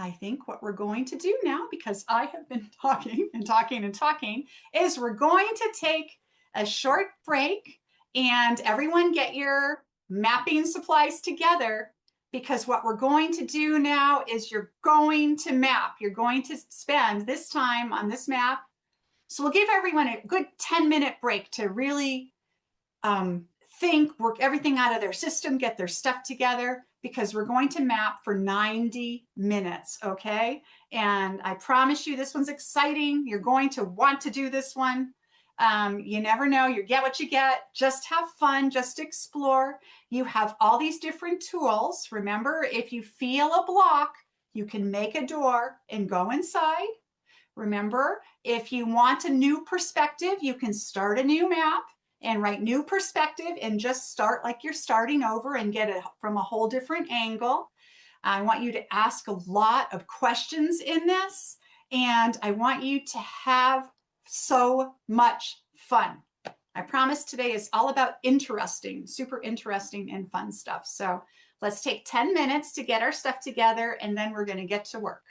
I think what we're going to do now, because I have been talking and talking and talking, is we're going to take a short break and everyone get your mapping supplies together, because what we're going to do now is you're going to map. You're going to spend this time on this map. So we'll give everyone a good 10-minute break to really think, work everything out of their system, get their stuff together, because we're going to map for 90 minutes, okay? And I promise you, this one's exciting. You're going to want to do this one. You never know, you get what you get. Just have fun, just explore. You have all these different tools. Remember, if you feel a block, you can make a door and go inside. Remember, if you want a new perspective, you can start a new map and write new perspective and just start like you're starting over and get it from a whole different angle. I want you to ask a lot of questions in this, and I want you to have so much fun. I promise today is all about interesting, super interesting and fun stuff. So let's take 10 minutes to get our stuff together, and then we're going to get to work.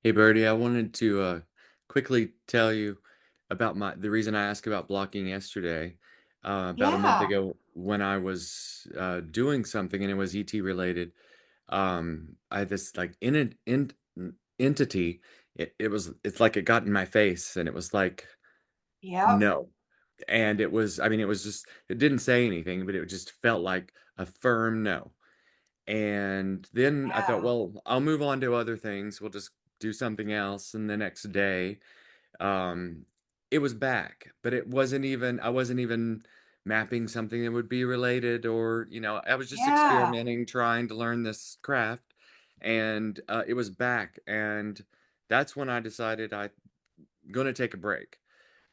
Hey Birdie, I wanted to quickly tell you about the reason I asked about blocking yesterday. About a month Yeah, ago, when I was doing something and it was ET related, I had this like entity. It's like it got in my face and it was like yep, no, and it was I mean it was just it didn't say anything, but it just felt like a firm no. And then I thought, yeah, well, I'll move on to other things. We'll just do something else. And the next day, um, it was back, but I wasn't even mapping something that would be related or, I was just yeah, experimenting, trying to learn this craft. And it was back. And that's when I decided I'm going to take a break.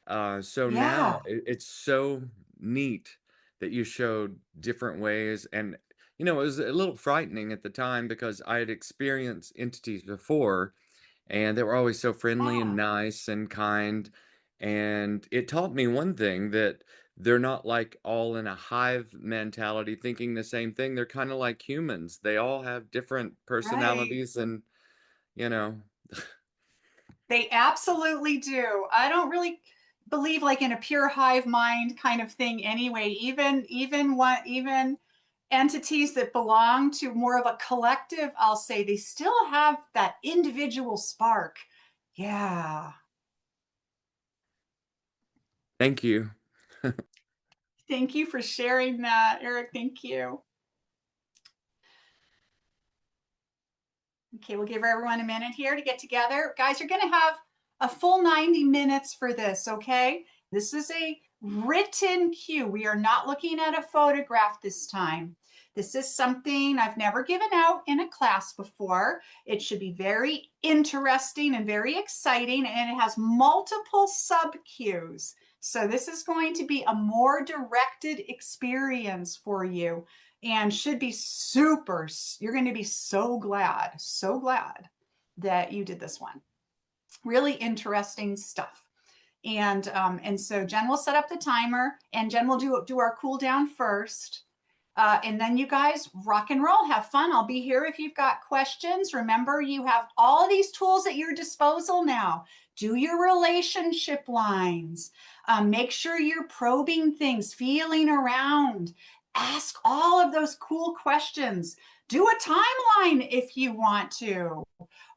So yeah, now it's so neat that you showed different ways. And, it was a little frightening at the time because I had experienced entities before and they were always so friendly and yeah, nice and kind. And it taught me one thing that they're not like all in a hive mentality thinking the same thing. They're kind of like humans. They all have different right. personalities and, you know, They absolutely do. I don't really believe like in a pure hive mind kind of thing anyway. Even entities that belong to more of a collective, I'll say they still have that individual spark. Yeah. thank you. Thank you for sharing that, Eric. Thank you. Okay, we'll give everyone a minute here to get together. Guys, you're going to have a full 90 minutes for this, okay? This is a written cue. We are not looking at a photograph this time. This is something I've never given out in a class before. It should be very interesting and very exciting, and it has multiple sub cues. So, this is going to be a more directed experience for you and should be super. You're going to be so glad that you did this one. Really interesting stuff. And so Jen will set up the timer, and Jen will do our cool down first. And then you guys rock and roll, have fun. I'll be here if you've got questions. Remember, you have all these tools at your disposal now. Do your relationship lines. Make sure you're probing things, feeling around. Ask all of those cool questions. Do a timeline if you want to,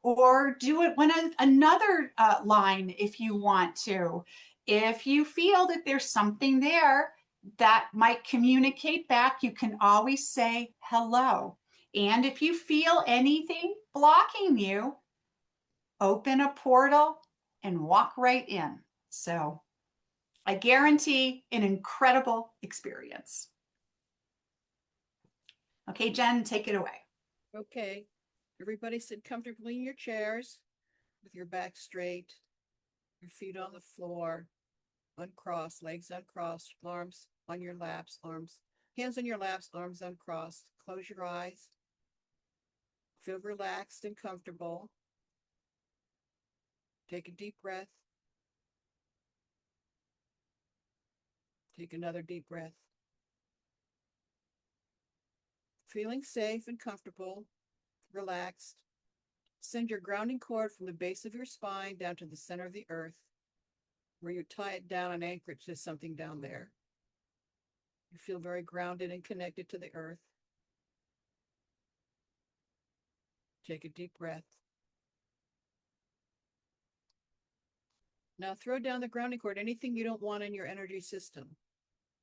or do it when another line if you want to. If you feel that there's something there that might communicate back, you can always say hello. And if you feel anything blocking you, open a portal and walk right in. So I guarantee an incredible experience. Okay, Jen, take it away. Okay. Everybody sit comfortably in your chairs with your back straight, your feet on the floor, uncrossed, legs uncrossed, arms on your laps, hands on your laps, arms uncrossed. Close your eyes. Feel relaxed and comfortable. Take a deep breath. Take another deep breath. Feeling safe and comfortable, relaxed. Send your grounding cord from the base of your spine down to the center of the earth, where you tie it down and anchor it to something down there. You feel very grounded and connected to the earth. Take a deep breath. Now throw down the grounding cord, anything you don't want in your energy system.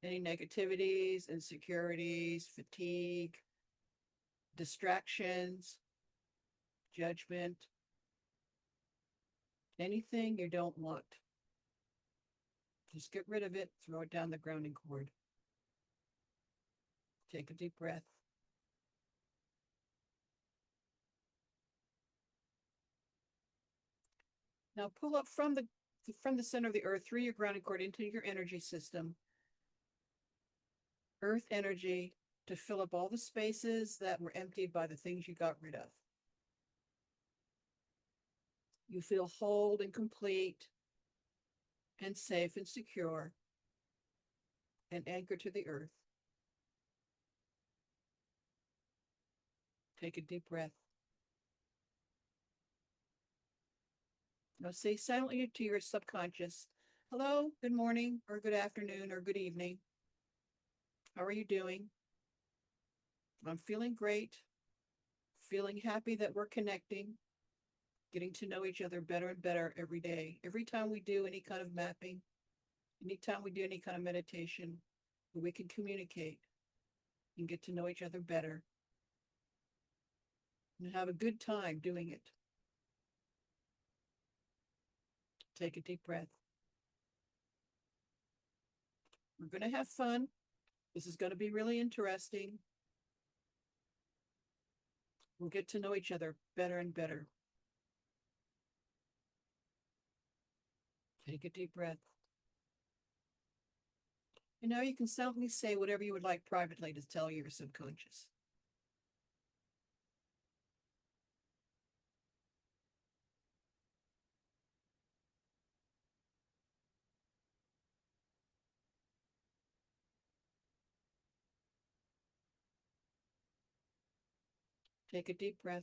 Any negativities, insecurities, fatigue, distractions, judgment, anything you don't want. Just get rid of it, throw it down the grounding cord. Take a deep breath. Now pull up from the center of the earth through your grounding cord into your energy system. Earth energy to fill up all the spaces that were emptied by the things you got rid of. You feel whole and complete and safe and secure and anchored to the earth. Take a deep breath. Now say silently to your subconscious, hello, good morning, or good afternoon, or good evening. How are you doing? I'm feeling great. Feeling happy that we're connecting, getting to know each other better and better every day. Every time we do any kind of mapping, anytime we do any kind of meditation, we can communicate and get to know each other better and have a good time doing it. Take a deep breath. We're going to have fun. This is going to be really interesting. We'll get to know each other better and better. Take a deep breath. And now you can silently say whatever you would like privately to tell your subconscious. Take a deep breath.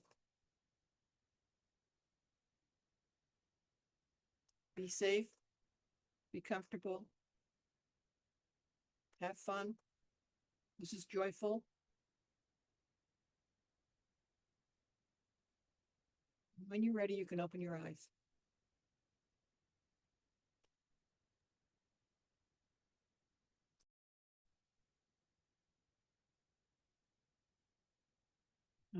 Be safe. Be comfortable. Have fun. This is joyful. When you're ready, you can open your eyes.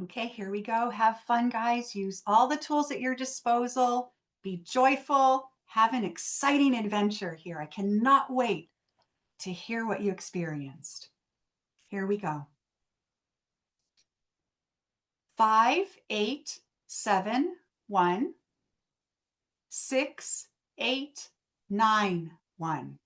Okay, here we go. Have fun, guys. Use all the tools at your disposal. Be joyful. Have an exciting adventure here. I cannot wait to hear what you experienced. Here we go. 5871 6891.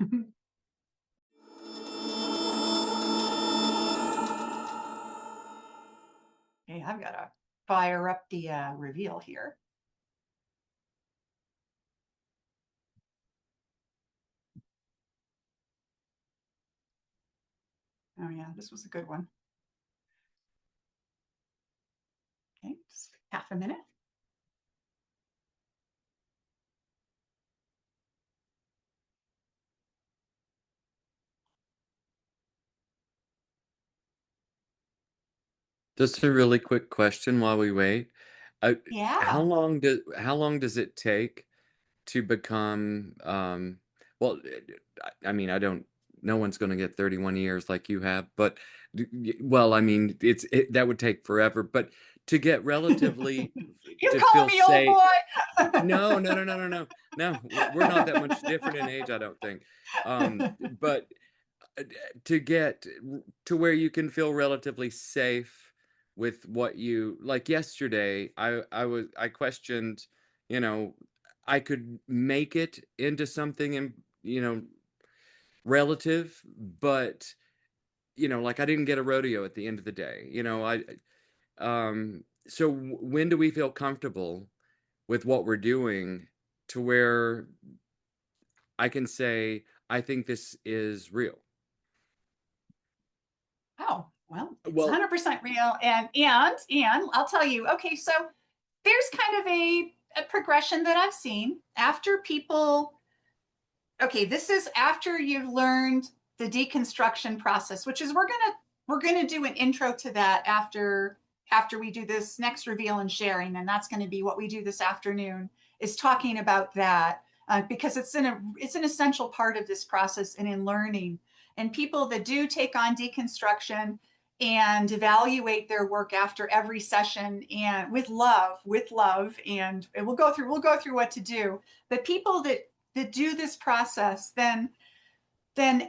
Okay, I've got to fire up the reveal here. Oh yeah, this was a good one. Okay, just half a minute. Just a really quick question while we wait. Yeah. How long does it take to become well I mean I don't no one's going to get 31 years like you have, but well I mean that would take forever, but to get relatively You to call feel me old safe. boy. No, we're not that much different in age, I don't think. But uh, to get to where you can feel relatively safe with what you like. Yesterday I questioned, you know, I could make it into something, and relative, but like I didn't get a rodeo at the end of the day. I so when do we feel comfortable with what we're doing to where I can say I think this is real? Oh, well, it's Well, 100% real. And I'll tell you, okay, so there's kind of a progression that I've seen after people, okay, this is after you've learned the deconstruction process, which is we're gonna do an intro to that after we do this next reveal and sharing, and that's going to be what we do this afternoon, is talking about that, because it's an essential part of this process and in learning. And people that do take on deconstruction and evaluate their work after every session and with love, and we'll go through what to do. But people that do this process, then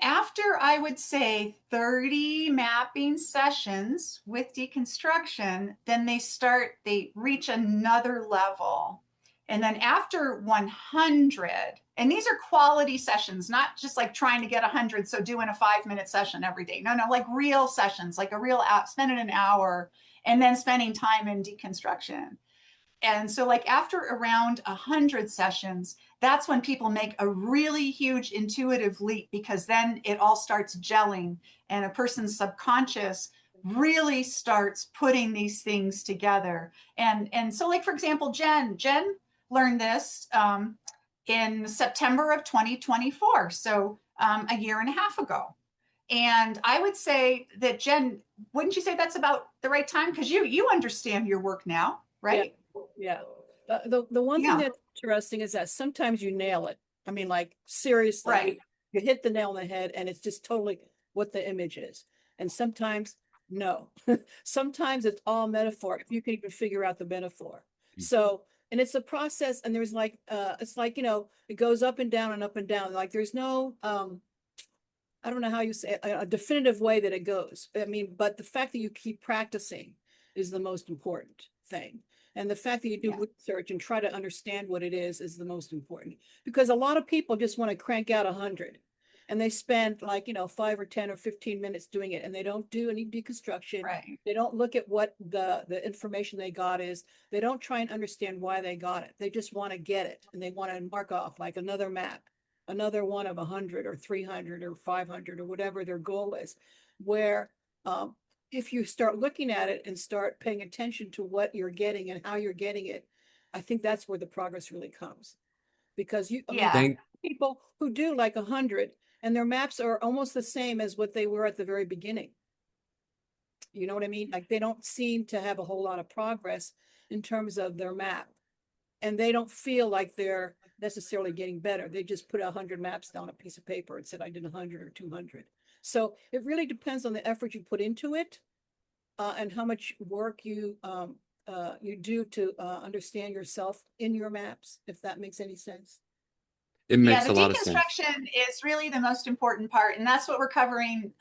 after I would say 30 mapping sessions with deconstruction, then they reach another level. And then after 100, and these are quality sessions, not just like trying to get 100, so doing a 5-minute session every day. No, like real sessions, like a real spending an hour and then spending time in deconstruction. And so like after around 100 sessions, that's when people make a really huge intuitive leap, because then it all starts gelling and a person's subconscious really starts putting these things together. And so like, for example, Jen learned this in September of 2024, so a year and a half ago. And I would say that, Jen, wouldn't you say that's about the right time? Because you understand your work now, Yeah, right? yeah. The one thing Yeah, that's interesting is that sometimes you nail it. I mean, like seriously, right. you hit the nail on the head and it's just totally what the image is. And sometimes no. Sometimes it's all metaphor, if you can even figure out the metaphor. So, and it's a process, and there's like it's like, it goes up and down and up and down. Like there's no I don't know how you say it, a definitive way that it goes. I mean, but the fact that you keep practicing is the most important thing. And the fact that you do Yeah, research and try to understand what it is the most important. Because a lot of people just want to crank out 100, and they spend like, 5 or 10 or 15 minutes doing it, and they don't do any deconstruction. right. They don't look at what the information they got is. They don't try and understand why they got it. They just want to get it, and they want to mark off like another map, another one of 100 or 300 or 500 or whatever their goal is. Where if you start looking at it and start paying attention to what you're getting and how you're getting it, I think that's where the progress really comes. Because I mean, Yeah, thank people who do like 100 and their maps are almost the same as what they were at the very beginning. You know what I mean? Like they don't seem to have a whole lot of progress in terms of their map, and they don't feel like they're necessarily getting better. They just put 100 maps down a piece of paper and said, I did 100 or 200. So it really depends on the effort you put into it, and how much work you do to understand yourself in your maps, if that makes any sense. It yeah. makes The a lot of sense. deconstruction is really the most important part, and that's what we're covering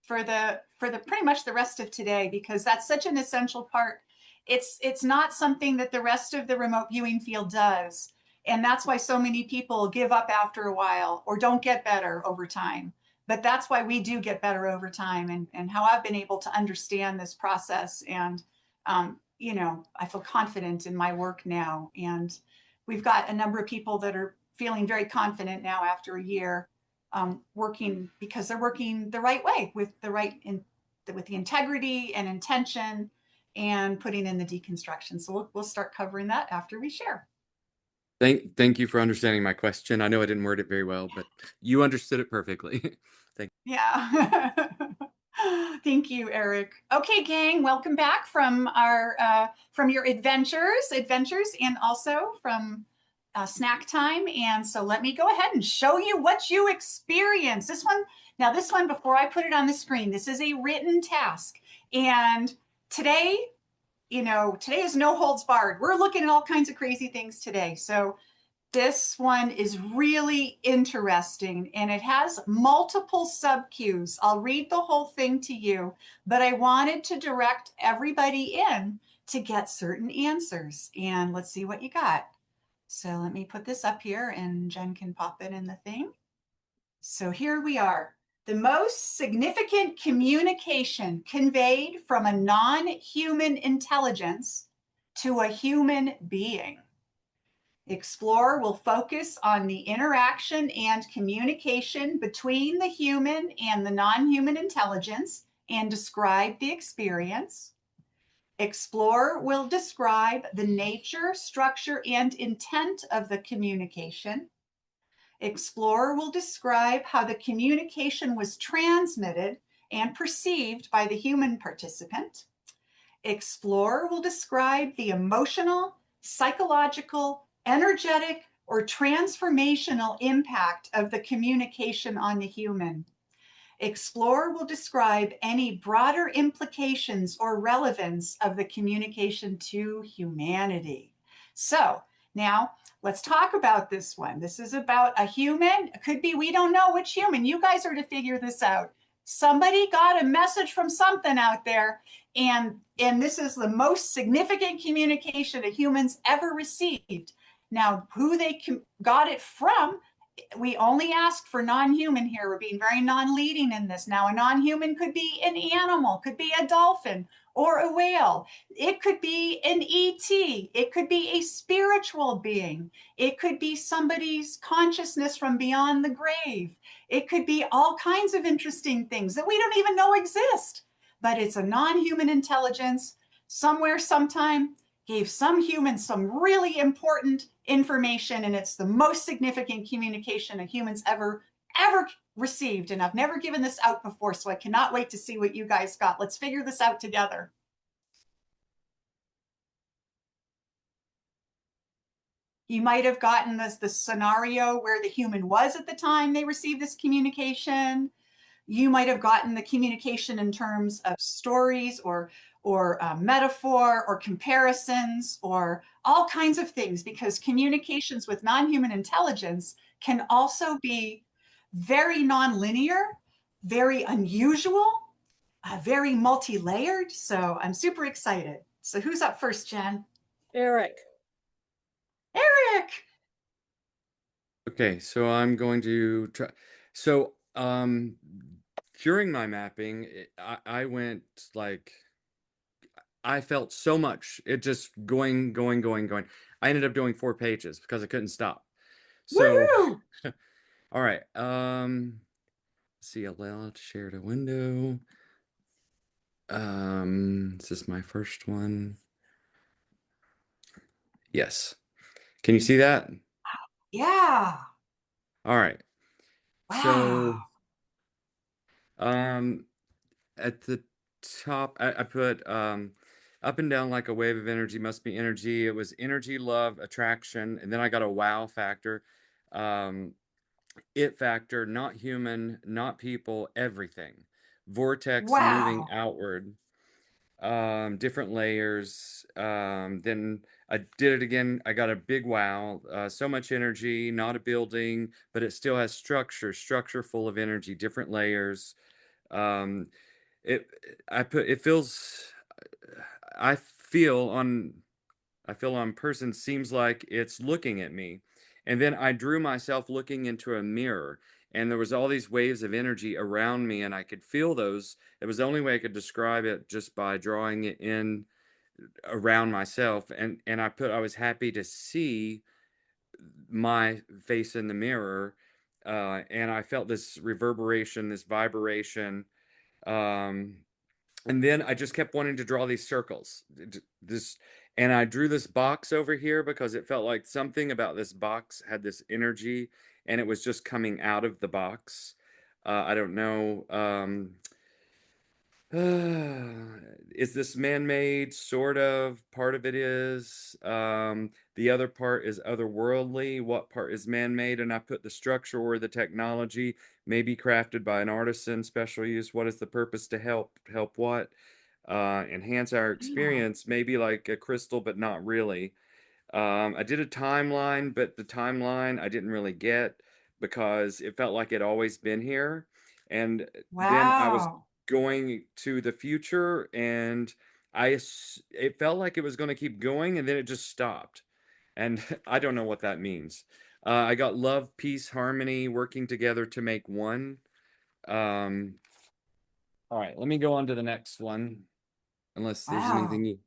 for the pretty much the rest of today, because that's such an essential part. It's not something that the rest of the remote viewing field does. And that's why so many people give up after a while or don't get better over time. But that's why we do get better over time, and how I've been able to understand this process. And, I feel confident in my work now. And we've got a number of people that are feeling very confident now after a year, working because they're working the right way with with the integrity and intention and putting in the deconstruction. So we'll start covering that after we share. Thank you for understanding my question. I know I didn't word it very well, but you understood it perfectly. Thank Yeah. Thank you, Eric. Okay, gang, welcome back from our from your adventures, and also from snack time. And so let me go ahead and show you what you experience. This one, before I put it on the screen, this is a written task. And today, today is no holds barred. We're looking at all kinds of crazy things today. So this one is really interesting, and it has multiple sub cues. I'll read the whole thing to you, but I wanted to direct everybody in to get certain answers. And let's see what you got. So let me put this up here and Jen can pop it in the thing. So here we are. The most significant communication conveyed from a non-human intelligence to a human being. Explorer will focus on the interaction and communication between the human and the non-human intelligence and describe the experience. Explorer will describe the nature, structure, and intent of the communication. Explorer will describe how the communication was transmitted and perceived by the human participant. Explorer will describe the emotional, psychological, energetic, or transformational impact of the communication on the human. Explorer will describe any broader implications or relevance of the communication to humanity. So now let's talk about this one. This is about a human. It could be, we don't know which human. You guys are to figure this out. Somebody got a message from something out there, and this is the most significant communication a human's ever received. Now, who they got it from, we only ask for non-human here. We're being very non-leading in this. Now, a non-human could be an animal, could be a dolphin or a whale. It could be an ET. It could be a spiritual being. It could be somebody's consciousness from beyond the grave. It could be all kinds of interesting things that we don't even know exist. But it's a non-human intelligence somewhere, sometime, gave some humans some really important information, and it's the most significant communication a human's ever received. And I've never given this out before, so I cannot wait to see what you guys got. Let's figure this out together. You might have gotten the scenario where the human was at the time they received this communication. You might have gotten the communication in terms of stories or metaphor or comparisons or all kinds of things, because communications with non-human intelligence can also be very non-linear, very unusual, very multi-layered. So I'm super excited. So who's up first, Jen? Eric. Eric! Okay, so I'm going to try. So, during my mapping, I went like, I felt so much. It just going. I ended up doing 4 pages because I couldn't stop. So, Woohoo! all right. Let's see, allow to share the window. Is this my first one? Yes. Can you see that? Yeah. All right. Wow. So, at the top, I put up and down like a wave of energy must be energy. It was energy, love, attraction, and then I got a wow factor, um, it factor, not human, not people, everything. Vortex moving Wow. outward, different layers. Then I did it again. I got a big wow. So much energy, not a building, but it still has structure full of energy, different layers. Um, it it feels, I feel on person seems like it's looking at me. And then I drew myself looking into a mirror, and there was all these waves of energy around me, and I could feel those. It was the only way I could describe it, just by drawing it in around myself. And I was happy to see my face in the mirror, and I felt this reverberation, this vibration. Um, and then I just kept wanting to draw these circles. This, and I drew this box over here because it felt like something about this box had this energy, and it was just coming out of the box. I don't know. Is this man-made? Sort of. Part of it is. The other part is otherworldly. What part is man-made? And I put the structure or the technology, maybe crafted by an artisan, special use. What is the purpose to help? Help what? Enhance our Wow. experience. Maybe like a crystal, but not really. I did a timeline, but the timeline I didn't really get because it felt like it always been here. And then I was Wow. going to the future, and it felt like it was going to keep going, and then it just stopped. And I don't know what that means. I got love, peace, harmony, working together to make one. Um, all right, let me go on to the next one, unless there's Wow. anything you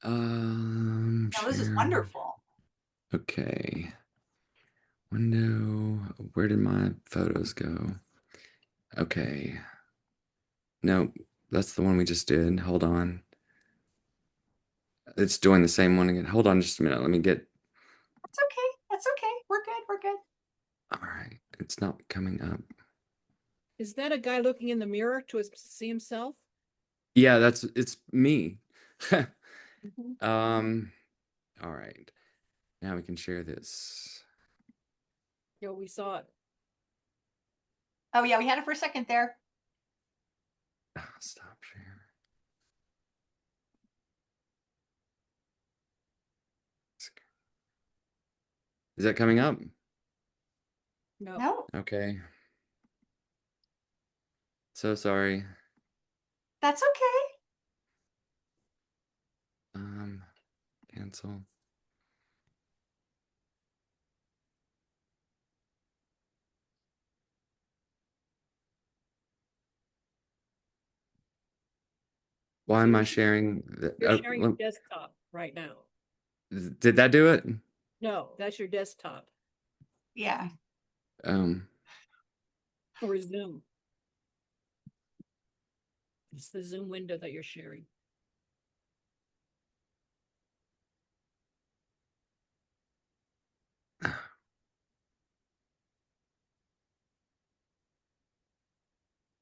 No, this is share. wonderful. Okay. Window. Where did my photos go? Okay. No, that's the one we just did. Hold on. It's doing the same one again. Hold on just a minute. Let me get. That's okay. That's okay. We're good. We're good. All right. It's not coming up. Is that a guy looking in the mirror to see himself? Yeah, it's me. Mhm. All right. Now we can share this. Yeah, we saw it. Oh, yeah, we had it for a second there. Stop share. Is that coming up? No. No, Okay. So sorry. that's okay. Um, cancel. Why So am I sharing? you're sharing your desktop right now. Did that do it? No, that's your desktop Yeah. Um, or Zoom. It's the Zoom window that you're sharing.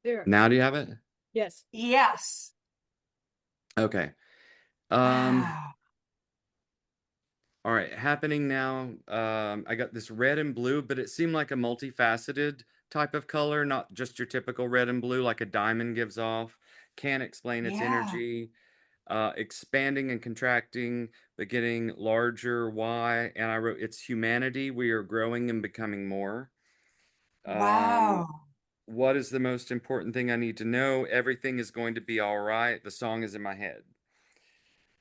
There. now do you have it? Yes. Yes. Okay. Um, Wow. all right, happening now. I got this red and blue, but it seemed like a multifaceted type of color, not just your typical red and blue like a diamond gives off. Can't explain its Yeah. energy. Expanding and contracting, but getting larger. Why? And I wrote, it's humanity. We are growing and becoming more. Um, Wow. what is the most important thing I need to know? Everything is going to be all right. The song is in my head.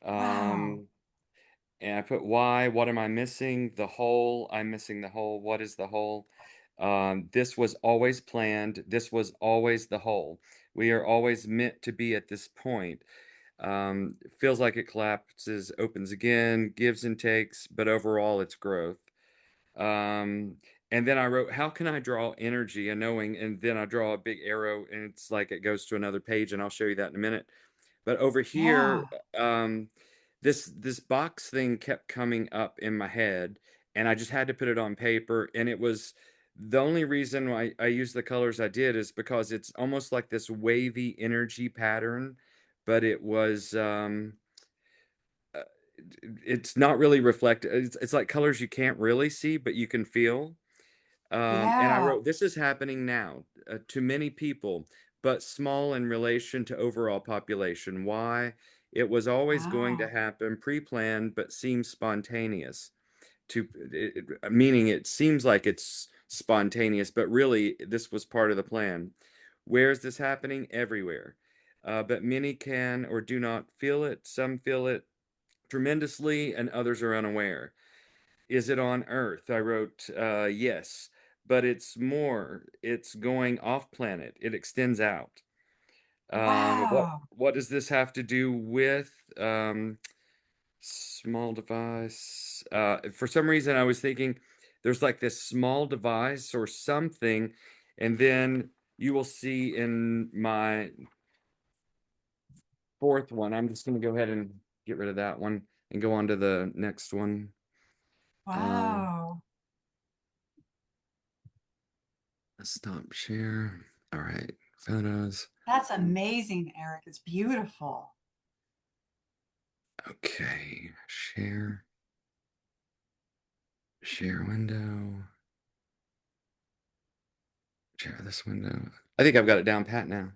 Wow. Um, And I put why, what am I missing? The whole, I'm missing the whole. What is the whole? This was always planned. This was always the whole. We are always meant to be at this point. Feels like it collapses, opens again, gives and takes, but overall it's growth. Um, and then I wrote, how can I draw energy and knowing? And then I draw a big arrow, and it's like it goes to another page, and I'll show you that in a minute. But over Yeah. here, this box thing kept coming up in my head, and I just had to put it on paper. And it was the only reason why I used the colors I did is because it's almost like this wavy energy pattern, but it was uh, it's not really reflective. It's like colors you can't really see, but you can feel. And I Yeah. wrote, this is happening now to many people, but small in relation to overall population. Why? It was always going to Wow. happen, pre-planned, but seems spontaneous. Meaning it seems like it's spontaneous, but really this was part of the plan. Where is this happening? Everywhere. But many can or do not feel it. Some feel it tremendously, and others are unaware. is it on Earth? I wrote, yes, but it's more. It's going off planet. It extends out. Wow. What does this have to do with small device? For some reason, I was thinking there's like this small device or something, and then you will see in my fourth one. I'm just going to go ahead and get rid of that one and go on to the next one. Wow. Stop share. All right, photos. That's amazing, Eric. It's beautiful. Okay, share. Share window. Share this window. I think I've got it down pat now.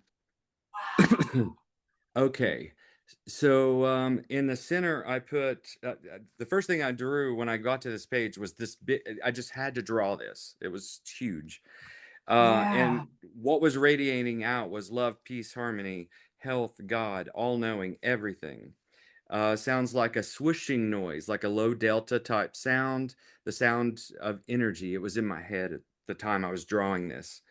Wow. Okay. So in the center, I put the first thing I drew when I got to this page was this bit. I just had to draw this. It was huge. Yeah. And what was radiating out was love, peace, harmony, health, God, all knowing, everything. Sounds like a swooshing noise, like a low delta type sound, the sound of energy. It was in my head at the time I was drawing this.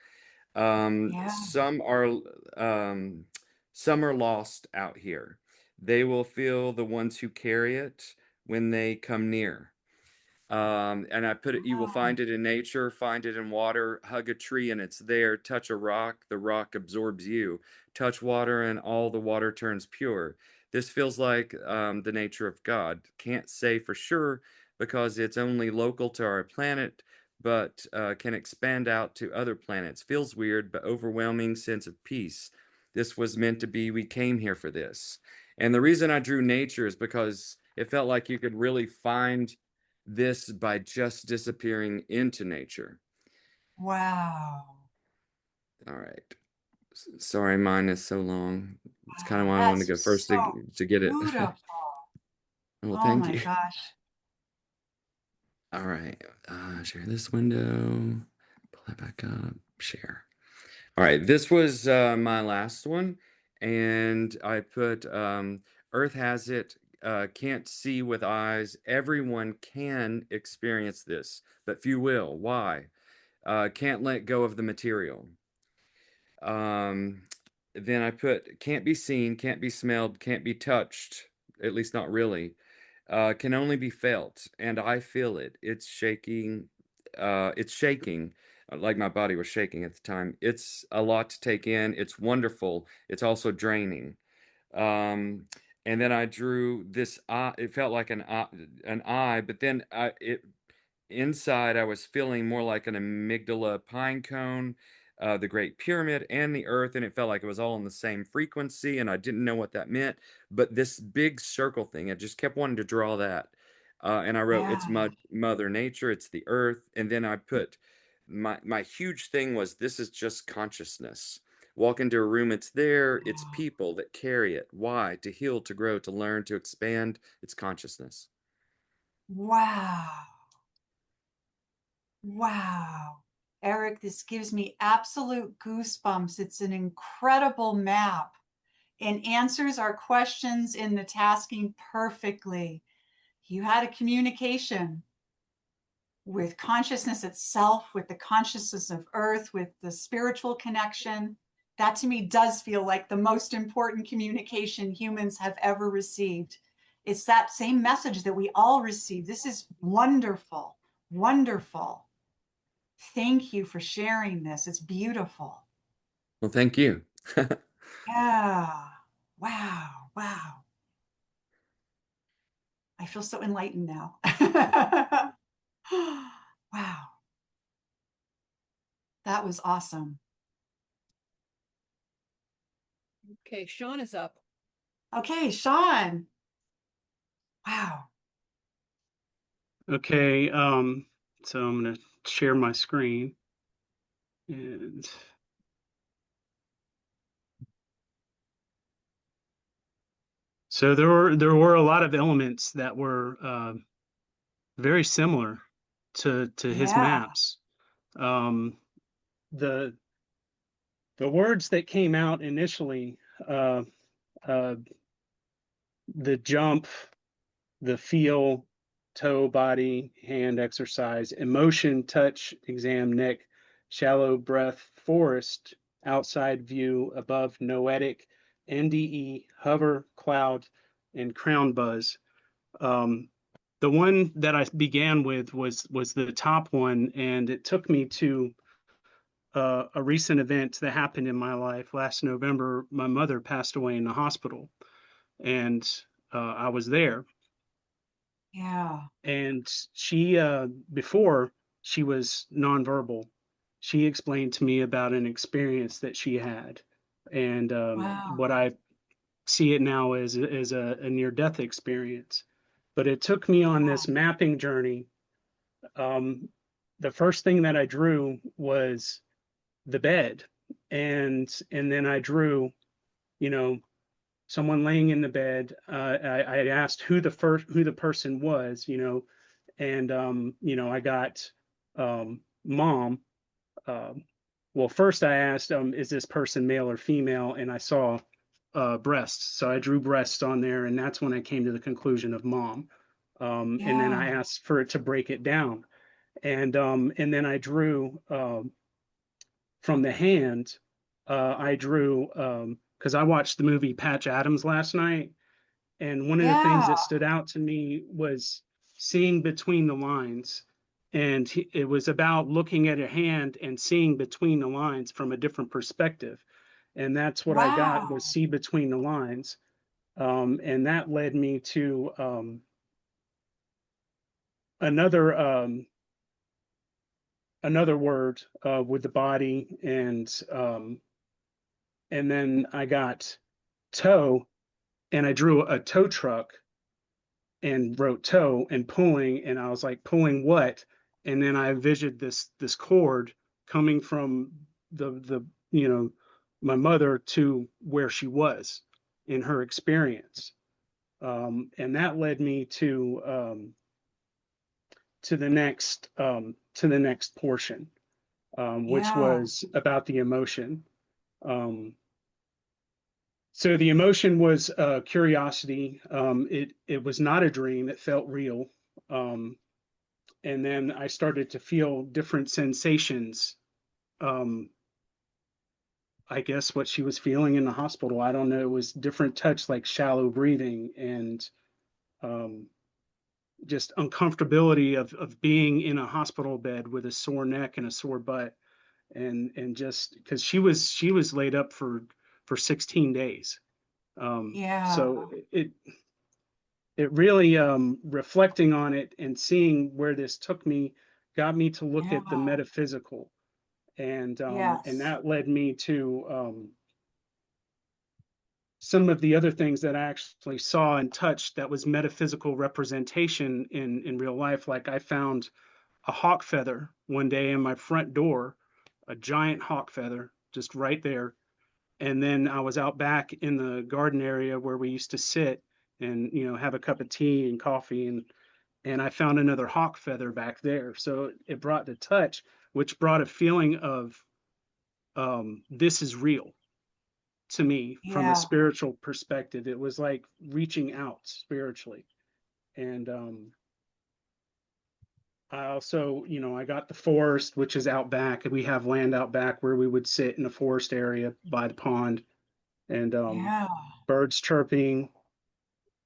Um, Yeah. some are um, some are lost out here. They will feel the ones who carry it when they come near. And I put it, you will Wow. find it in nature, find it in water, hug a tree and it's there. Touch a rock, the rock absorbs you. Touch water and all the water turns pure. This feels like the nature of God. Can't say for sure because it's only local to our planet, but can expand out to other planets. Feels weird, but overwhelming sense of peace. This was meant to be. We came here for this. And the reason I drew nature is because it felt like you could really find this by just disappearing into nature. Wow. All right. Sorry, mine is so long. It's kind of why I wanted That's to go first so to get it. beautiful. Well, Oh thank my you. gosh. All right. Share this window. Pull that back up. Share. All right. This was my last one. And I put Earth has it. Can't see with eyes. Everyone can experience this, but few will. Why? Can't let go of the material. Um, then I put can't be seen, can't be smelled, can't be touched, at least not really. Can only be felt, and I feel it. It's shaking. It's shaking, like my body was shaking at the time. It's a lot to take in. It's wonderful. It's also draining. Um, and then I drew this eye. It felt like an eye, but then it inside, I was feeling more like an amygdala pine cone, the Great Pyramid, and the Earth, and it felt like it was all on the same frequency, and I didn't know what that meant. But this big circle thing, I just kept wanting to draw that. And I wrote, Yeah. it's Mother Nature, it's the Earth, and then I put my huge thing was this is just consciousness. Walk into a room, it's there, it's people that carry it. Why? To heal, to grow, to learn, to expand. It's consciousness. Wow. Wow. Eric, this gives me absolute goosebumps. It's an incredible map and answers our questions in the tasking perfectly. You had a communication with consciousness itself, with the consciousness of Earth, with the spiritual connection. That to me does feel like the most important communication humans have ever received. It's that same message that we all receive. This is wonderful, wonderful. Thank you for sharing this. It's beautiful. Well, thank you. Yeah. Wow. Wow. I feel so enlightened now. Wow. That was awesome. Okay, Sean is up. Okay, Sean. Wow. Okay, so I'm going to share my screen. And so there were a lot of elements that were very similar to his Yeah. maps. Um, the the words that came out initially, uh, uh, the jump, the feel, toe, body, hand exercise, emotion, touch, exam, neck, shallow breath, forest, outside view, above, noetic, NDE, hover, cloud, and crown buzz. The one that I began with was the top one, and it took me to a recent event that happened in my life. Last November, my mother passed away in the hospital, and I was there. Yeah. And she, before she was nonverbal, she explained to me about an experience that she had, and Wow. what I see it now as a near death experience. But it took me on Yeah. this mapping journey. Um, the first thing that I drew was the bed, and then I drew, you know, someone laying in the bed. I asked who the person was, and I got mom. Um, well, first I asked, is this person male or female, and I saw breasts, so I drew breasts on there, and that's when I came to the conclusion of mom. And then Yeah. I asked for it to break it down, and then I drew from the hand. I drew because I watched the movie Patch Adams last night, and one of the things Yeah. that stood out to me was seeing between the lines. And it was about looking at a hand and seeing between the lines from a different perspective. And that's what I got, Wow. was see between the lines. And that led me to another another word with the body, and then I got toe, and I drew a tow truck and wrote tow and pulling, and I was like, pulling what? And then I envisioned this cord coming from the my mother to where she was in her experience. And that led me to the next portion, which Yeah. was about the emotion. Um, so the emotion was curiosity. It was not a dream. It felt real. Um, and then I started to feel different sensations. Um, I guess what she was feeling in the hospital, I don't know. It was different touch, like shallow breathing, and um, just uncomfortability of being in a hospital bed with a sore neck and a sore butt, and just because she was laid up for 16 days. Yeah. So it really, reflecting on it and seeing where this took me, got me to look Yeah. at the metaphysical, and Yes. that led me to some of the other things that I actually saw and touched that was metaphysical representation in real life. Like I found a hawk feather one day in my front door, a giant hawk feather just right there. And then I was out back in the garden area where we used to sit and have a cup of tea and coffee, and I found another hawk feather back there. So it brought the touch, which brought a feeling of this is real to me from a Yeah. spiritual perspective. It was like reaching out spiritually. And I also, I got the forest, which is out back. We have land out back where we would sit in the forest area by the pond, and Yeah. birds chirping.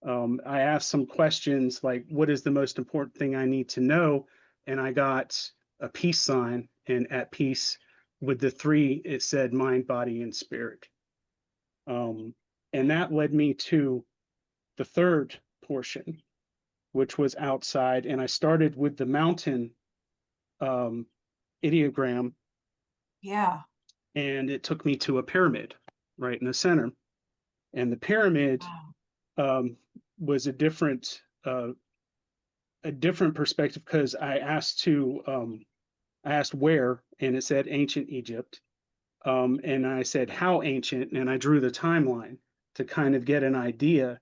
I asked some questions like, what is the most important thing I need to know? And I got a peace sign, and at peace with the three, it said mind, body, and spirit. Um, and that led me to the third portion, which was outside. And I started with the mountain um, ideogram, Yeah. and it took me to a pyramid right in the center. And the pyramid Wow. um, was a different perspective, because I asked where, and it said ancient Egypt. And I said how ancient, and I drew the timeline to kind of get an idea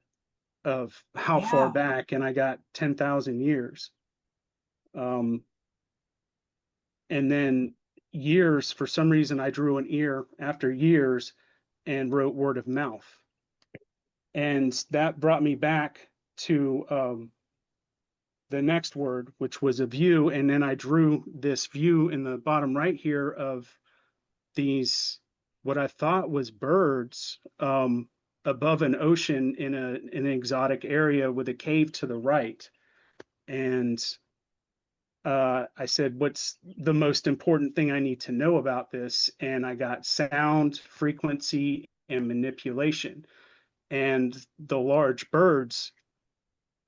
of how far Yeah. back, and I got 10,000 years. Um, and then years, for some reason, I drew an ear after years and wrote word of mouth. And that brought me back to the next word, which was a view. And then I drew this view in the bottom right here of these, what I thought was birds, above an ocean in an exotic area with a cave to the right. And I said, what's the most important thing I need to know about this? And I got sound, frequency, and manipulation. And the large birds,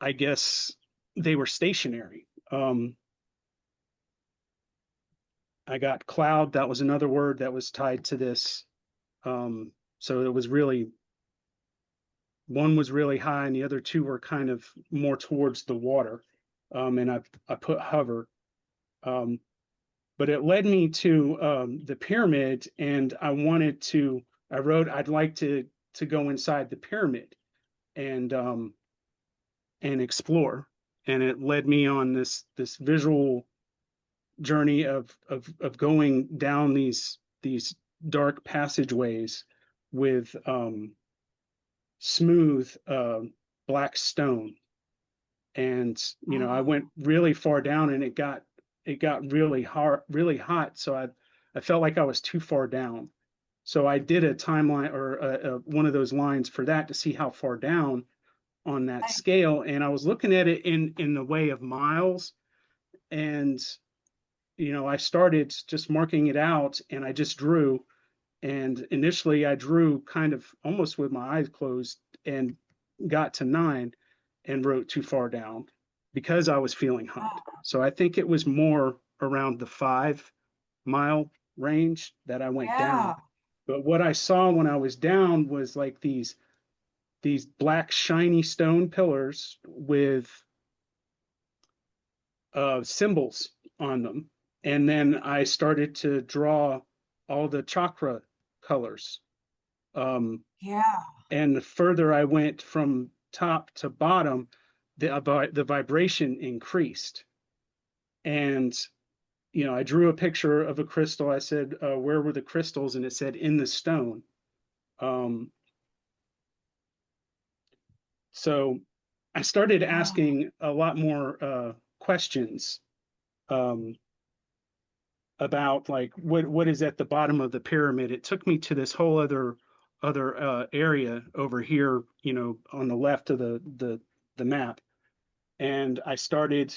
I guess they were stationary. I got cloud. That was another word that was tied to this. So it was really, one was really high and the other two were kind of more towards the water. And I put hover. But it led me to the pyramid, and I wrote, I'd like to go inside the pyramid and explore. And it led me on this visual journey of going down these dark passageways with smooth black stone. And I went really far down, and it got really hot. So I felt like I was too far down. So I did a timeline, or one of those lines for that, to see how far down on that scale. And I was looking at it in the way of miles. And I started just marking it out, and I just drew. And initially I drew kind of almost with my eyes closed, and got to 9 and wrote too far down because I was feeling hot. So I think it was more around the 5-mile range that I went down. But what I saw when I was down was like these black shiny stone pillars with symbols on them. And then I started to draw all the chakra colors. And the further I went from top to bottom, the vibration increased. And I drew a picture of a crystal. I said, where were the crystals? And it said, in the stone. So I started asking a lot more questions about like what is at the bottom of the pyramid. It took me to this whole other area over here, on the left of the map. And I started,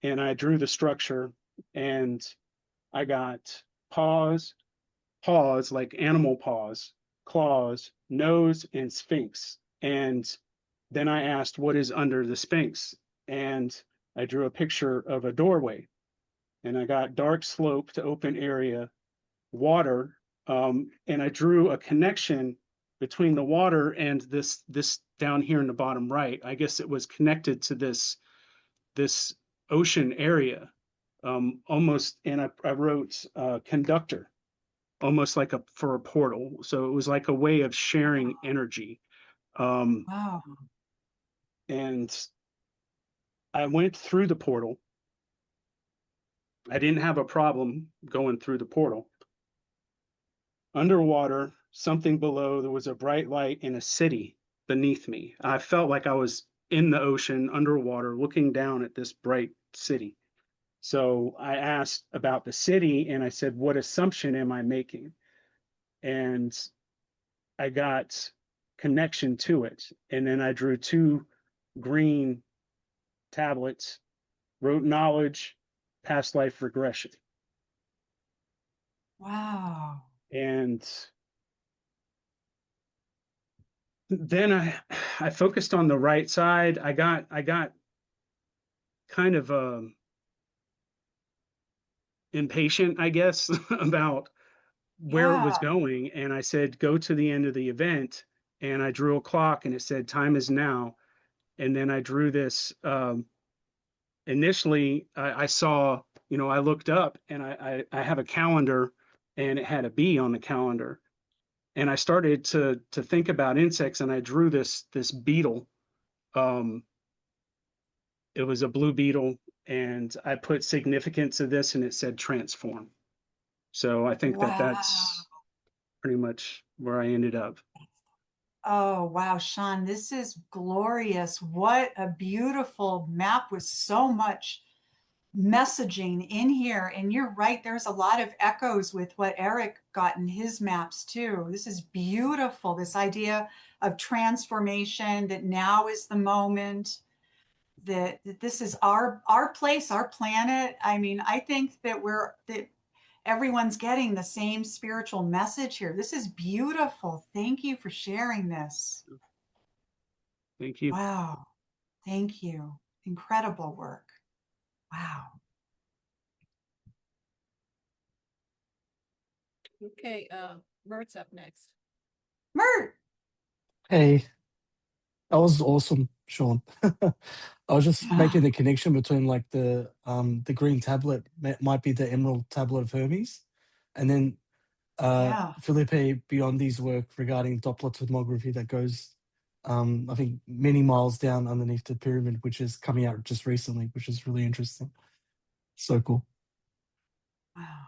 and I drew the structure, and I got paws, like animal paws, claws, nose, and sphinx. And then I asked, what is under the sphinx? And I drew a picture of a doorway, and I got dark slope to open area, water, and I drew a connection between the water and this down here in the bottom right. I guess it was connected to this ocean area, almost. And I wrote conductor, almost like for a portal. So it was like a way of sharing energy. And I went through the portal. I didn't have a problem going through the portal. Underwater, something below, there was a bright light in a city beneath me. I felt like I was in the ocean, underwater, looking down at this bright city. So I asked about the city, and I said, what assumption am I making? And I got connection to it. And then I drew 2 green tablets, wrote knowledge, past life regression. And then I focused on the right side. I got kind of impatient, I guess, about where it was going. And I said, go to the end of the event. And I drew a clock, and it said, time is now. And then I drew this. Initially, I saw, I looked up, and I have a calendar, and it had a bee on the calendar. And I started to think about insects, and I drew this beetle. It was a blue beetle, and I put significance of this, and it said transform. So I think that's pretty much where I ended up. Oh, wow, Sean, this is glorious. What a beautiful map with so much messaging in here. And you're right, there's a lot of echoes with what Eric got in his maps too. This is beautiful. This idea of transformation, that now is the moment, that this is our place, our planet. I mean, I think that everyone's getting the same spiritual message here. This is beautiful. Thank you for sharing this. Thank you. Wow. Thank you. Incredible work. Wow. Okay, Mert's up next. Mert. Hey, that was awesome, Sean. I was just making the connection between like the green tablet might be the Emerald Tablet of Hermes, and then Yeah. Felipe Biondi's work regarding Doppler tomography that goes, I think, many miles down underneath the pyramid, which is coming out just recently, which is really interesting. So cool. Wow.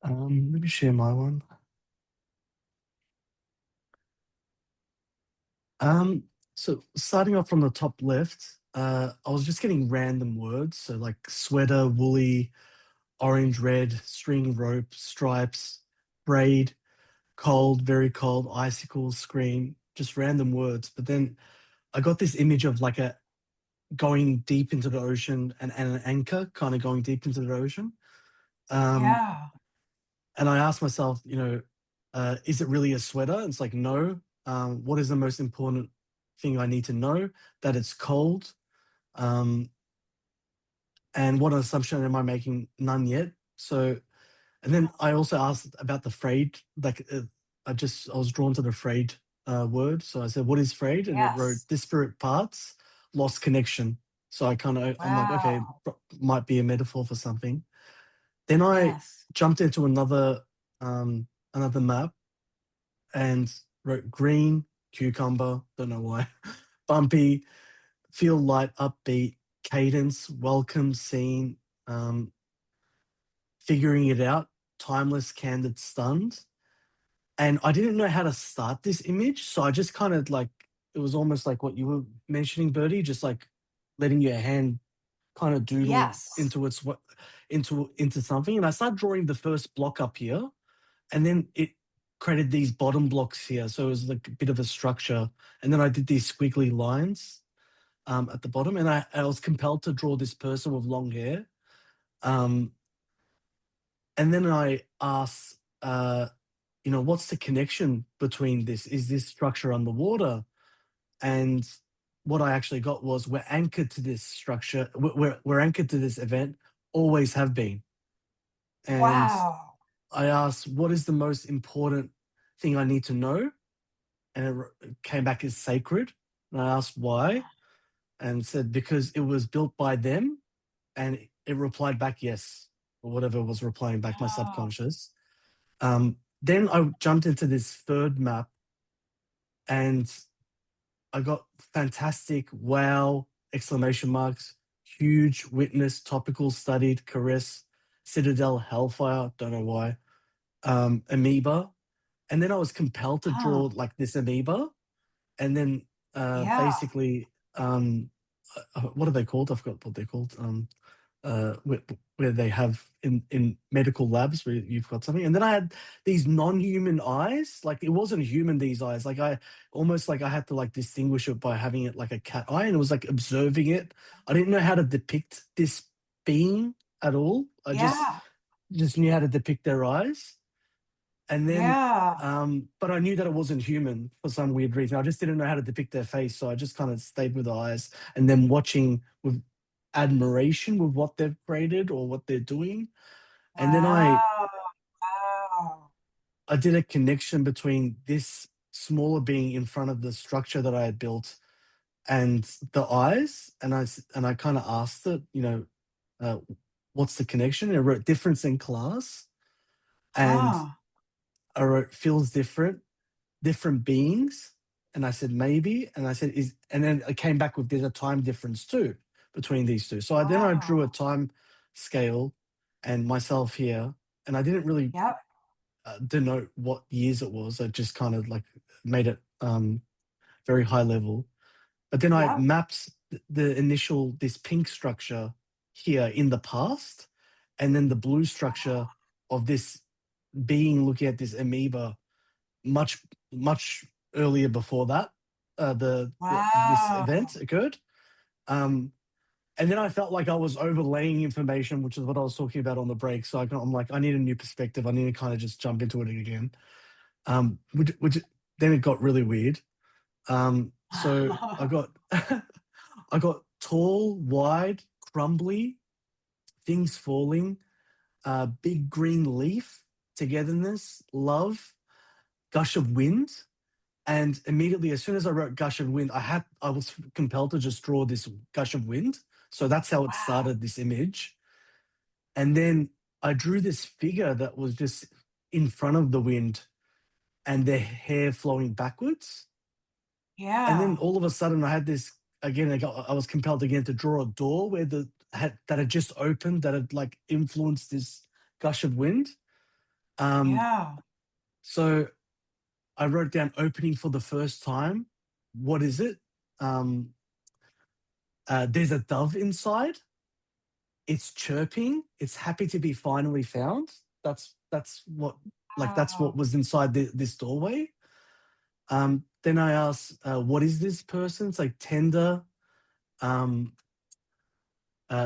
Let me share my one. So starting off from the top left, I was just getting random words. So like sweater, woolly, orange, red, string, rope, stripes, braid, cold, very cold, icicle, scream, just random words. But then I got this image of like a going deep into the ocean and an anchor kind of going deep into the ocean. Yeah. And I asked myself, is it really a sweater? It's like, no. What is the most important thing I need to know? That it's cold. And what assumption am I making? None yet. So, and then I also asked about the frayed. Like, I was drawn to the frayed word. So I said, what is frayed? And it wrote Yes. disparate parts, lost connection. So I'm like, okay, Wow. might be a metaphor for something. Then I Yes. jumped into another map and wrote green, cucumber, don't know why, bumpy, feel light, upbeat, cadence, welcome, scene, figuring it out, timeless, candid, stunned. And I didn't know how to start this image. So I just kind of like, it was almost like what you were mentioning, Bertie, just like letting your hand kind of doodle Yes. into into something. And I started drawing the first block up here, and then it created these bottom blocks here. So it was like a bit of a structure. And then I did these squiggly lines at the bottom, and I was compelled to draw this person with long hair. And then I asked, what's the connection between this? Is this structure underwater? And what I actually got was we're anchored to this structure. We're anchored to this event, always have been. And Wow. I asked, what is the most important thing I need to know? And it came back as sacred. And I asked why, and said because it was built by them, and it replied back yes, or whatever was replying back, my Wow. subconscious. Then I jumped into this third map, and I got fantastic, wow, exclamation marks, huge, witness, topical, studied, caress, citadel, hellfire, don't know why, amoeba. And then I was compelled to Huh. draw like this amoeba. And then Yeah. basically, what are they called? I forgot what they're called. Where they have in medical labs where you've got something. And then I had these non-human eyes. Like it wasn't human, these eyes. Like I almost like I had to like distinguish it by having it like a cat eye, and it was like observing it. I didn't know how to depict this being at all. I Yeah. just knew how to depict their eyes. And then, Yeah. but I knew that it wasn't human for some weird reason. I just didn't know how to depict their face. So I just kind of stayed with the eyes and then watching with admiration with what they've created or what they're doing. And then Wow. Wow. I did a connection between this smaller being in front of the structure that I had built and the eyes. And I kind of asked it, uh, what's the connection? And I wrote difference in class. And Huh. I wrote feels different beings. And I said maybe, and I said and then I came back with there's a time difference too between these two. So then I drew a Wow. time scale and myself here, and I didn't really Yep. denote what years it was. I just kind of like made it very high level. But then I Yeah. mapped this pink structure here in the past, and then the blue structure of this being looking at this amoeba much earlier before that this Wow. event occurred. And then I felt like I was overlaying information, which is what I was talking about on the break. So I'm like, I need a new perspective. I need to kind of just jump into it again. Which then it got really weird. So I got I got tall, wide, crumbly, things falling, big green leaf, togetherness, love, gush of wind. And immediately, as soon as I wrote gush of wind, I was compelled to just draw this gush of wind. So that's how it Wow. started, this image. And then I drew this figure that was just in front of the wind and their hair flowing backwards. And then Yeah. all of a sudden I had this, again, I was compelled again to draw a door where that had just opened, that had like influenced this gush of wind. Yeah. So I wrote down opening for the first time. What is it? There's a dove inside. It's chirping. It's happy to be finally found. That's what Wow. was inside this doorway. Then I asked, what is this person? It's like tender,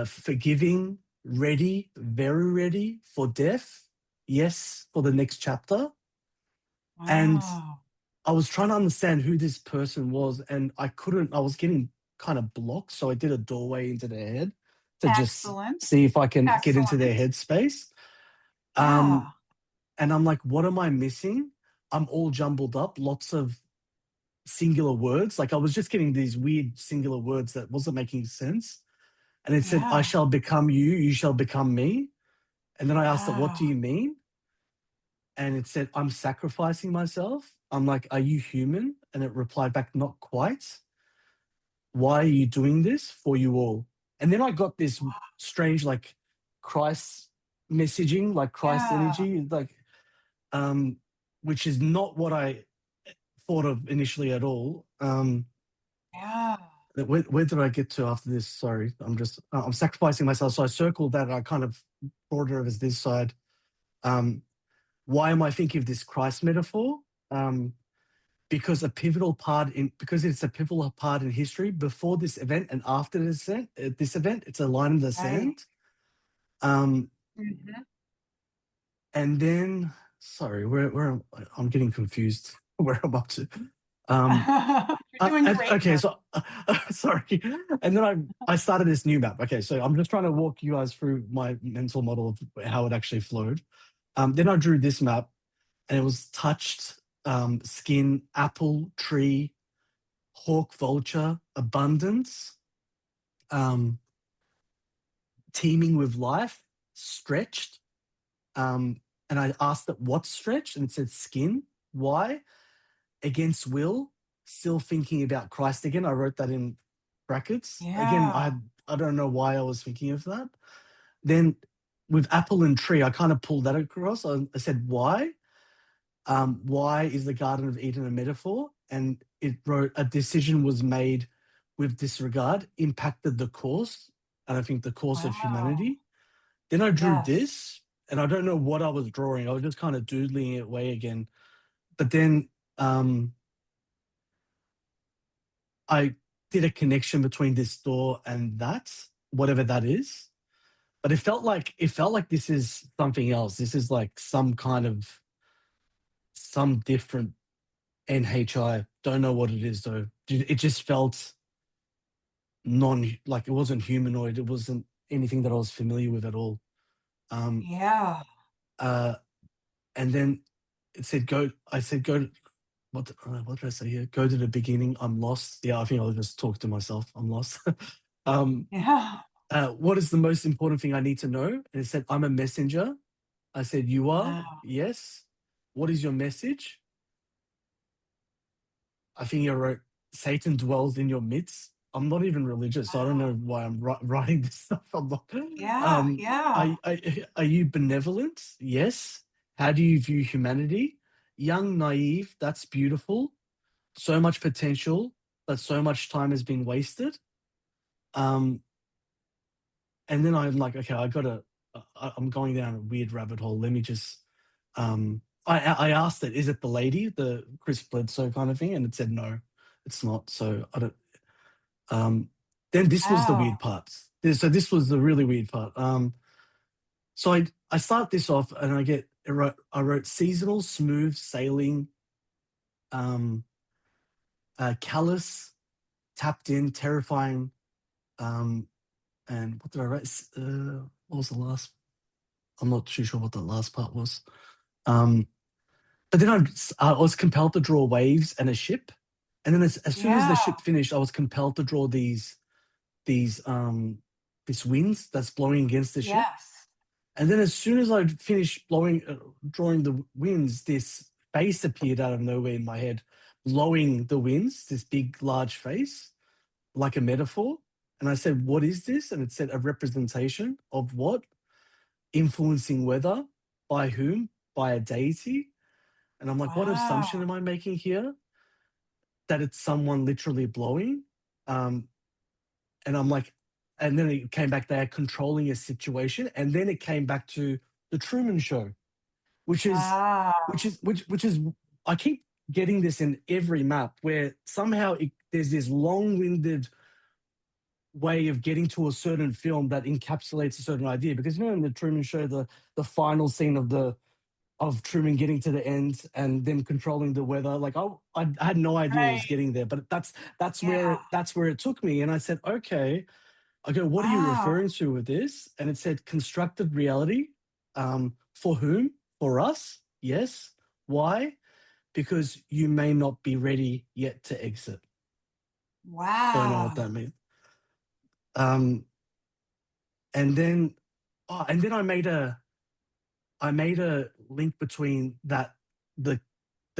forgiving, ready, very ready for death. Yes, for the next chapter. And Wow. I was trying to understand who this person was, and I couldn't. I was getting kind of blocked, so I did a doorway into their head to just Excellent. see if I can get into their Excellent. headspace. Yeah. And I'm like, what am I missing? I'm all jumbled up, lots of singular words. Like I was just getting these weird singular words that wasn't making sense. And it said, I Yeah. shall become you, you shall become me. And then I asked it, what Wow. do you mean? And it said, I'm sacrificing myself. I'm like, are you human? And it replied back, not quite. Why are you doing this? For you all. And then I got this strange, like Christ messaging, like Christ Yeah. energy, like, which is not what I thought of initially at all. Yeah. Where did I get to after this? Sorry, I'm sacrificing myself. So I circled that and I kind of brought it as this side. Why am I thinking of this Christ metaphor? Because it's a pivotal part in history before this event and after this event, it's a line in the Right. sand. Um, Mhm. and then, sorry, I'm getting confused where I'm up to. Um, You're doing great, okay, Mark. so sorry. And then I started this new map. Okay, so I'm just trying to walk you guys through my mental model of how it actually flowed. Then I drew this map, and it was touched, skin, apple, tree, hawk, vulture, abundance, teeming with life, stretched. And I asked it what's stretched, and it said skin. Why? Against will, still thinking about Christ again. I wrote that in brackets. Again, Yeah. I don't know why I was thinking of that. Then with apple and tree, I kind of pulled that across. I said, why? Why is the Garden of Eden a metaphor? And it wrote, a decision was made with disregard, impacted the course, and I think the course of Wow. humanity. Then I drew Yes. this, and I don't know what I was drawing. I was just kind of doodling it away again. But then I did a connection between this door and that, whatever that is. But it felt like this is something else. This is like some different NHI. Don't know what it is though. It just felt like it wasn't humanoid. It wasn't anything that I was familiar with at all. Um, Yeah. uh, and then it said go. I said go. What did I say here? Go to the beginning. I'm lost. Yeah, I think I'll just talk to myself. I'm lost. um, Yeah. what is the most important thing I need to know? And it said, I'm a messenger. I said, you are? Wow. Yes. What is your message? I think you wrote, Satan dwells in your midst. I'm not even religious, so I don't Wow. know why I'm writing this stuff. I'm not. Yeah. Yeah. Are you benevolent? Yes. How do you view humanity? Young, naive, that's beautiful. so much potential, but so much time has been wasted. And then I'm like, okay, I'm going down a weird rabbit hole. Let me just, I asked it, is it the lady, the Chris Bledsoe kind of thing? And it said, no, it's not. So I don't, then this was the Wow. weird part. So this was the really weird part. So I start this off and I wrote seasonal, smooth sailing, callous, tapped in, terrifying, and what did I write? What was the last? I'm not too sure what the last part was. But then I was compelled to draw waves and a ship, and then as soon as the Yeah. ship finished, I was compelled to draw these this winds that's blowing against the ship. Yes. And then as soon as I finished drawing the winds, this face appeared out of nowhere in my head, blowing the winds, this big, large face, like a metaphor. And I said, what is this? And it said, a representation of what? Influencing weather. By whom? By a deity. And I'm like, what assumption Wow. am I making here? That it's someone literally blowing. And I'm like, and then it came back, they are controlling a situation. And then it came back to the Truman Show, which is, Wow. I keep getting this in every map where somehow there's this long-winded way of getting to a certain film that encapsulates a certain idea. Because in the Truman Show, the final scene of Truman getting to the end and them controlling the weather, like I had no idea it was Right. getting there, but that's where Yeah. it took me. And I said, okay. I go, what are you Wow. referring to with this? And it said constructed reality. For whom? For us? Yes. Why? Because you may not be ready yet to exit. Don't know what Wow. that means. And then I made a link between the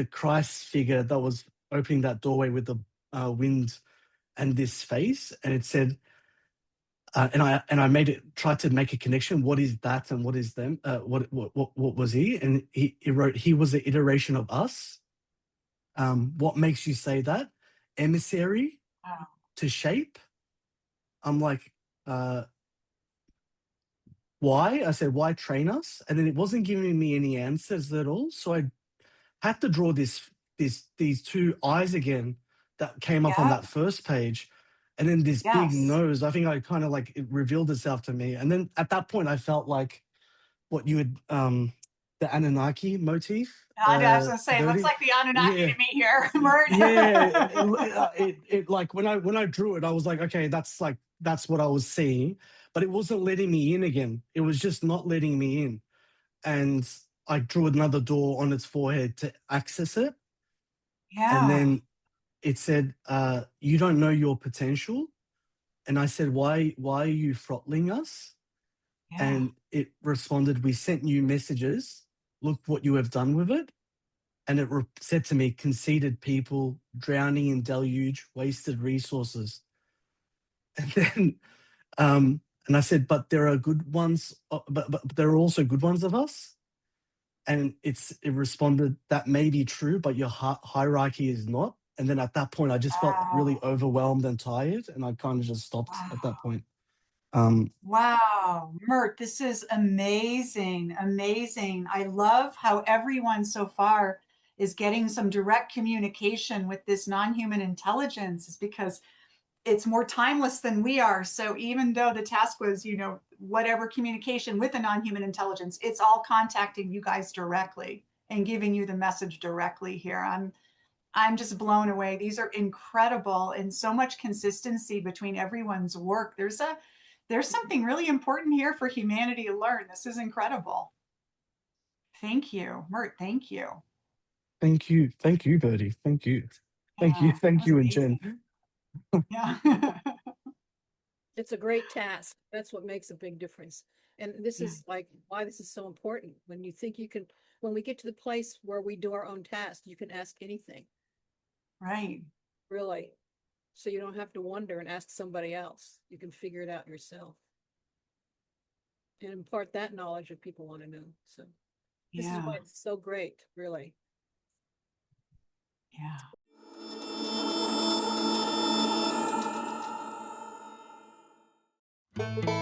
Christ figure that was opening that doorway with the wind and this face, and it said, and I tried to make a connection. What is that, and what is them? What was he? And he wrote, he was an iteration of us. What makes you say that? Emissary Wow. to shape. I'm like, why? I said, why train us? And then it wasn't giving me any answers at all. So I had to draw these two eyes again that came up on Yeah. that first page. And then this big Yes. nose. I think I kind of like, it revealed itself to me. And then at that point, I felt like what you would, the Anunnaki motif, I was gonna say, it looks Birdie. like the Anunnaki Yeah. to me here, Mert. Yeah. It like when I drew it, I was like, okay, that's what I was seeing, but it wasn't letting me in again. It was just not letting me in. And I drew another door on its forehead to access it. And Yeah. then it said, you don't know your potential. And I said, why are you throttling us? Yeah. And it responded, we sent you messages. Look what you have done with it. And it said to me, conceited people, drowning in deluge, wasted resources. And then, and I said, but there are good ones, but there are also good ones of us. And it responded, that may be true, but your hierarchy is not. And then at that point, I just felt really Wow. overwhelmed and tired, and I kind of just stopped Wow. at that point. Wow, Mert, this is amazing, amazing. I love how everyone so far is getting some direct communication with this non-human intelligence, is because it's more timeless than we are. So even though the task was, whatever communication with a non-human intelligence, it's all contacting you guys directly and giving you the message directly here. I'm just blown away. These are incredible, and so much consistency between everyone's work. There's something really important here for humanity to learn. This is incredible. Thank you, Mert. Thank you. Thank you, Birdie. Thank you, Yeah, that thank was you, and Jen. amazing. Yeah. It's a great task. That's what makes a big difference. And this Yeah. is like why this is so important. When you think when we get to the place where we do our own task, you can ask anything, Right. really. So you don't have to wonder and ask somebody else. You can figure it out yourself and impart that knowledge if people want to know. So this is Yeah. why it's so great, really. Yeah. Bye.